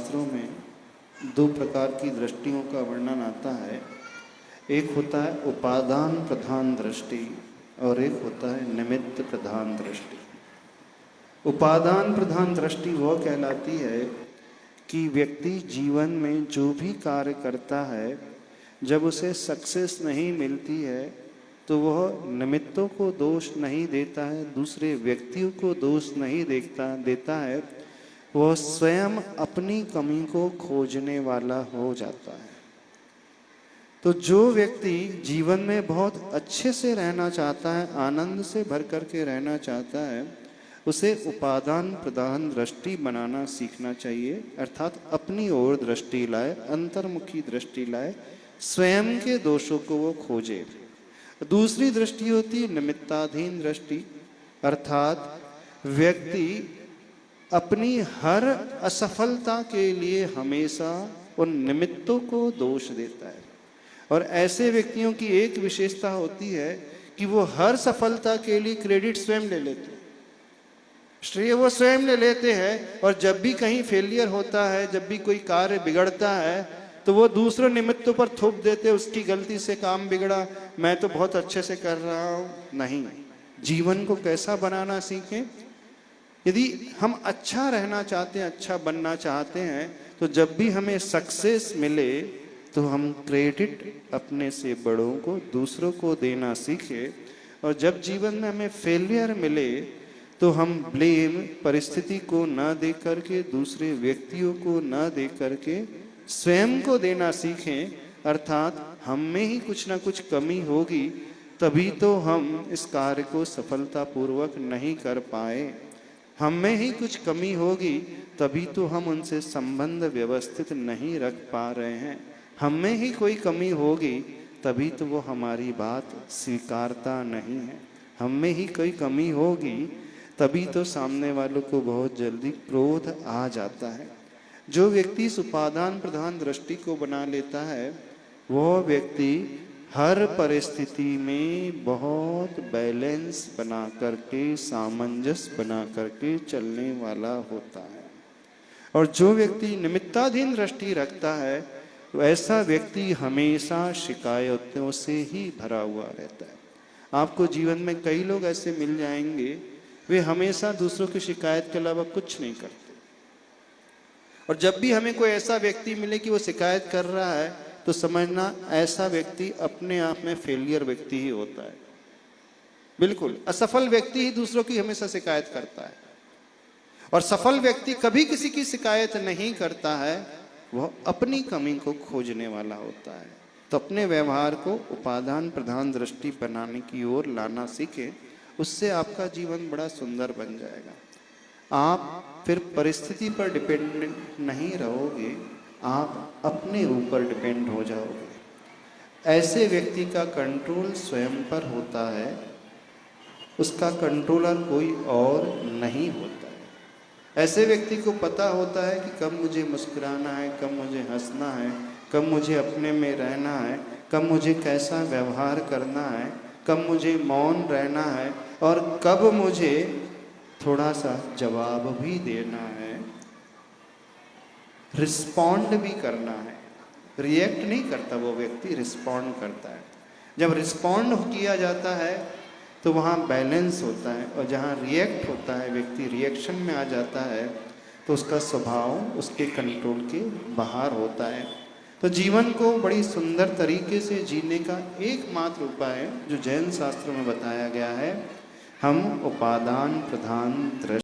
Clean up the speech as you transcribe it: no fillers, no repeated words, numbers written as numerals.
शास्त्रों में दो प्रकार की दृष्टियों का वर्णन आता है। एक होता है उपादान प्रधान दृष्टि और एक होता है निमित्त प्रधान दृष्टि। उपादान प्रधान दृष्टि वह कहलाती है कि व्यक्ति जीवन में जो भी कार्य करता है, जब उसे सक्सेस नहीं मिलती है तो वह निमित्तों को दोष नहीं देता है, दूसरे व्यक्तियों को दोष नहीं देता है, वह स्वयं अपनी कमी को खोजने वाला हो जाता है। तो जो व्यक्ति जीवन में बहुत अच्छे से रहना चाहता है, आनंद से भर करके रहना चाहता है, उसे उपादान प्रधान दृष्टि बनाना सीखना चाहिए। अर्थात अपनी ओर दृष्टि लाए, अंतर्मुखी दृष्टि लाए, स्वयं के दोषों को वो खोजे। दूसरी दृष्टि होती है निमित्ताधीन दृष्टि, अर्थात व्यक्ति अपनी हर असफलता के लिए हमेशा उन निमित्तों को दोष देता है। और ऐसे व्यक्तियों की एक विशेषता होती है कि वो हर सफलता के लिए क्रेडिट स्वयं ले लेते हैं, श्रेय वो स्वयं ले लेते हैं। और जब भी कहीं फेलियर होता है, जब भी कोई कार्य बिगड़ता है, तो वो दूसरे निमित्तों पर थोप देते, उसकी गलती से काम बिगड़ा, मैं तो बहुत अच्छे से कर रहा हूं। नहीं, जीवन को कैसा बनाना सीखें। यदि हम अच्छा रहना चाहते हैं, अच्छा बनना चाहते हैं, तो जब भी हमें सक्सेस मिले तो हम क्रेडिट अपने से बड़ों को, दूसरों को देना सीखें। और जब जीवन में हमें फेलियर मिले तो हम ब्लेम परिस्थिति को ना दे करके, दूसरे व्यक्तियों को ना दे करके स्वयं को देना सीखें। अर्थात हम में ही कुछ ना कुछ कमी होगी, तभी तो हम इस कार्य को सफलतापूर्वक नहीं कर पाए। हम में ही कुछ कमी होगी, तभी तो हम उनसे संबंध व्यवस्थित नहीं रख पा रहे हैं। हम में ही कोई कमी होगी, तभी तो वो हमारी बात स्वीकारता नहीं है। हम में ही कोई कमी होगी, तभी तो सामने वालों को बहुत जल्दी क्रोध आ जाता है। जो व्यक्ति इस उपादान प्रधान दृष्टि को बना लेता है, वह व्यक्ति हर परिस्थिति में बहुत बैलेंस बना करके, सामंजस्य बना करके चलने वाला होता है। और जो व्यक्ति निमित्ताधीन दृष्टि रखता है, तो ऐसा व्यक्ति हमेशा शिकायतों से ही भरा हुआ रहता है। आपको जीवन में कई लोग ऐसे मिल जाएंगे, वे हमेशा दूसरों की शिकायत के अलावा कुछ नहीं करते। और जब भी हमें कोई ऐसा व्यक्ति मिले कि वो शिकायत कर रहा है, तो समझना ऐसा व्यक्ति अपने आप में फेलियर व्यक्ति ही होता है। बिल्कुल असफल व्यक्ति ही दूसरों की हमेशा शिकायत करता है, और सफल व्यक्ति कभी किसी की शिकायत नहीं करता है, वह अपनी कमी को खोजने वाला होता है। तो अपने व्यवहार को उपादान प्रधान दृष्टि बनाने की ओर लाना सीखे, उससे आपका जीवन बड़ा सुंदर बन जाएगा। आप फिर परिस्थिति पर डिपेंडेंट नहीं रहोगे, आप अपने ऊपर डिपेंड हो जाओगे। ऐसे व्यक्ति का कंट्रोल स्वयं पर होता है, उसका कंट्रोलर कोई और नहीं होता है। ऐसे व्यक्ति को पता होता है कि कब मुझे मुस्कुराना है, कब मुझे हंसना है, कब मुझे अपने में रहना है, कब मुझे कैसा व्यवहार करना है, कब मुझे मौन रहना है, और कब मुझे थोड़ा सा जवाब भी देना है, रिस्पॉन्ड भी करना है। रिएक्ट नहीं करता वो व्यक्ति, रिस्पॉन्ड करता है। जब रिस्पॉन्ड किया जाता है तो वहाँ बैलेंस होता है, और जहाँ रिएक्ट होता है, व्यक्ति रिएक्शन में आ जाता है, तो उसका स्वभाव उसके कंट्रोल के बाहर होता है। तो जीवन को बड़ी सुंदर तरीके से जीने का एकमात्र उपाय जो जैन शास्त्र में बताया गया है, हम उपादान प्रधान दृष्टि